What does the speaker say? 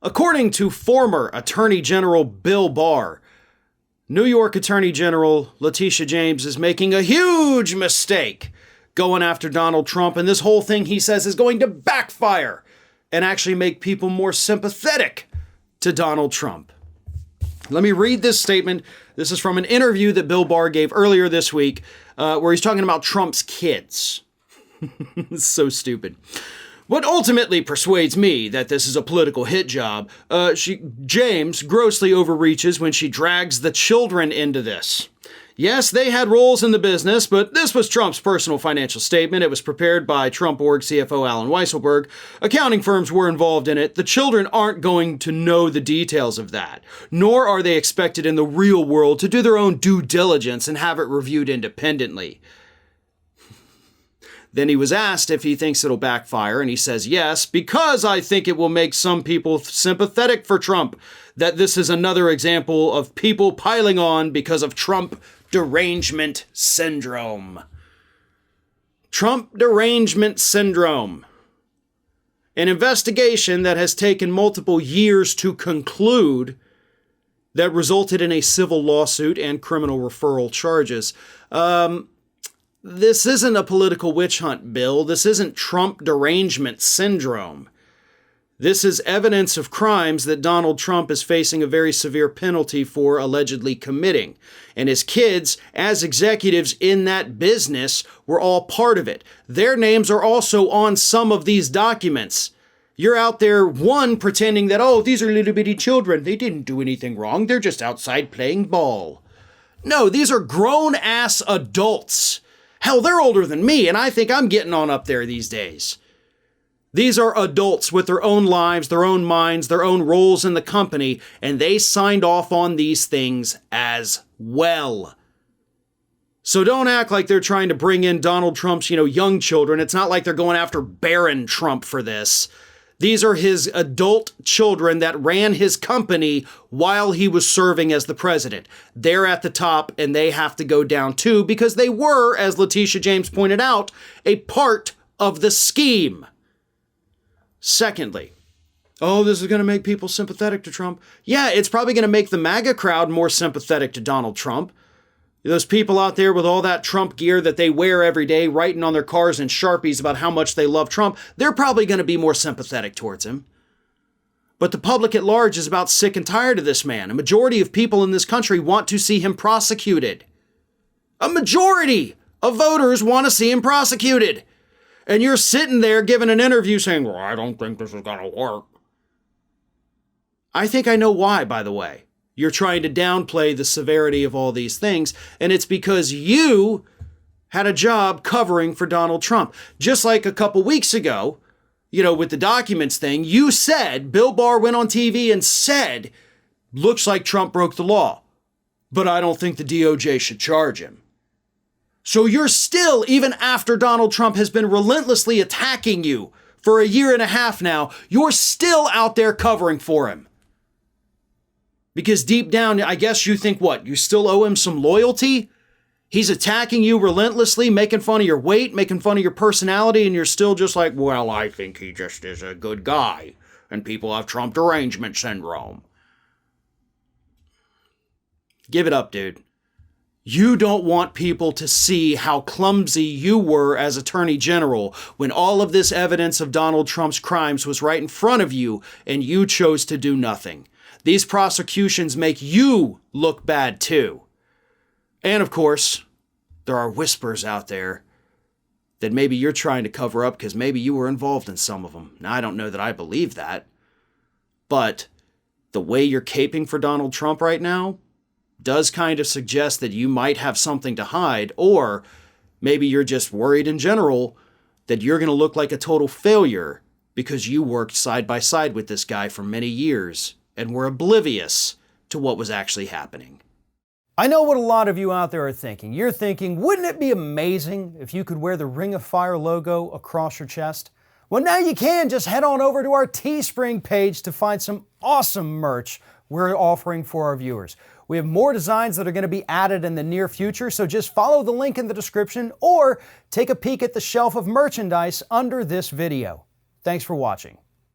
According to former Attorney General Bill Barr, New York Attorney General Letitia James is making a huge mistake going after Donald Trump, and this whole thing, he says, is going to backfire and actually make people more sympathetic to Donald Trump. Let me read this statement. This is from an interview that Bill Barr gave earlier this week, where he's talking about Trump's kids. It's so stupid. What ultimately persuades me that this is a political hit job, James grossly overreaches when she drags the children into this. Yes, they had roles in the business, but this was Trump's personal financial statement. It was prepared by Trump Org CFO Alan Weisselberg. Accounting firms were involved in it. The children aren't going to know the details of that, nor are they expected in the real world to do their own due diligence and have it reviewed independently. Then he was asked if he thinks it'll backfire, and he says, yes, because I think it will make some people sympathetic for Trump, that this is another example of people piling on because of Trump derangement syndrome. Trump derangement syndrome. An investigation that has taken multiple years to conclude that resulted in a civil lawsuit and criminal referral charges. This isn't a political witch hunt, Bill. This isn't Trump derangement syndrome. This is evidence of crimes that Donald Trump is facing a very severe penalty for allegedly committing. And his kids, as executives in that business, were all part of it. Their names are also on some of these documents. You're out there, one, pretending that, oh, these are little bitty children. They didn't do anything wrong. They're just outside playing ball. No, these are grown-ass adults. Hell, they're older than me, and I think I'm getting on up there these days. These are adults with their own lives, their own minds, their own roles in the company, and they signed off on these things as well. So don't act like they're trying to bring in Donald Trump's, young children. It's not like they're going after Barron Trump for this. These are his adult children that ran his company while he was serving as the president. They're at the top, and they have to go down too, because they were, as Letitia James pointed out, a part of the scheme. Secondly, this is going to make people sympathetic to Trump. Yeah, it's probably going to make the MAGA crowd more sympathetic to Donald Trump. Those people out there with all that Trump gear that they wear every day, writing on their cars in Sharpies about how much they love Trump, they're probably going to be more sympathetic towards him. But the public at large is about sick and tired of this man. A majority of people in this country want to see him prosecuted. A majority of voters want to see him prosecuted. And you're sitting there giving an interview saying, well, I don't think this is going to work. I think I know why, by the way. You're trying to downplay the severity of all these things, and it's because you had a job covering for Donald Trump. Just like a couple weeks ago, with the documents thing, you said, Bill Barr went on TV and said, looks like Trump broke the law, but I don't think the DOJ should charge him. So you're still, even after Donald Trump has been relentlessly attacking you for a year and a half now, you're still out there covering for him. Because deep down, I guess you think what? You still owe him some loyalty? He's attacking you relentlessly, making fun of your weight, making fun of your personality, and you're still just like, well, I think he just is a good guy, and people have Trump derangement syndrome. Give it up, dude. You don't want people to see how clumsy you were as Attorney General when all of this evidence of Donald Trump's crimes was right in front of you, and you chose to do nothing. These prosecutions make you look bad too. And of course, there are whispers out there that maybe you're trying to cover up because maybe you were involved in some of them. Now, I don't know that I believe that. But the way you're caping for Donald Trump right now does kind of suggest that you might have something to hide, or maybe you're just worried in general that you're going to look like a total failure because you worked side by side with this guy for many years and were oblivious to what was actually happening. I know what a lot of you out there are thinking. You're thinking, wouldn't it be amazing if you could wear the Ring of Fire logo across your chest? Well, now you can. Just head on over to our Teespring page to find some awesome merch we're offering for our viewers. We have more designs that are going to be added in the near future, so just follow the link in the description or take a peek at the shelf of merchandise under this video. Thanks for watching.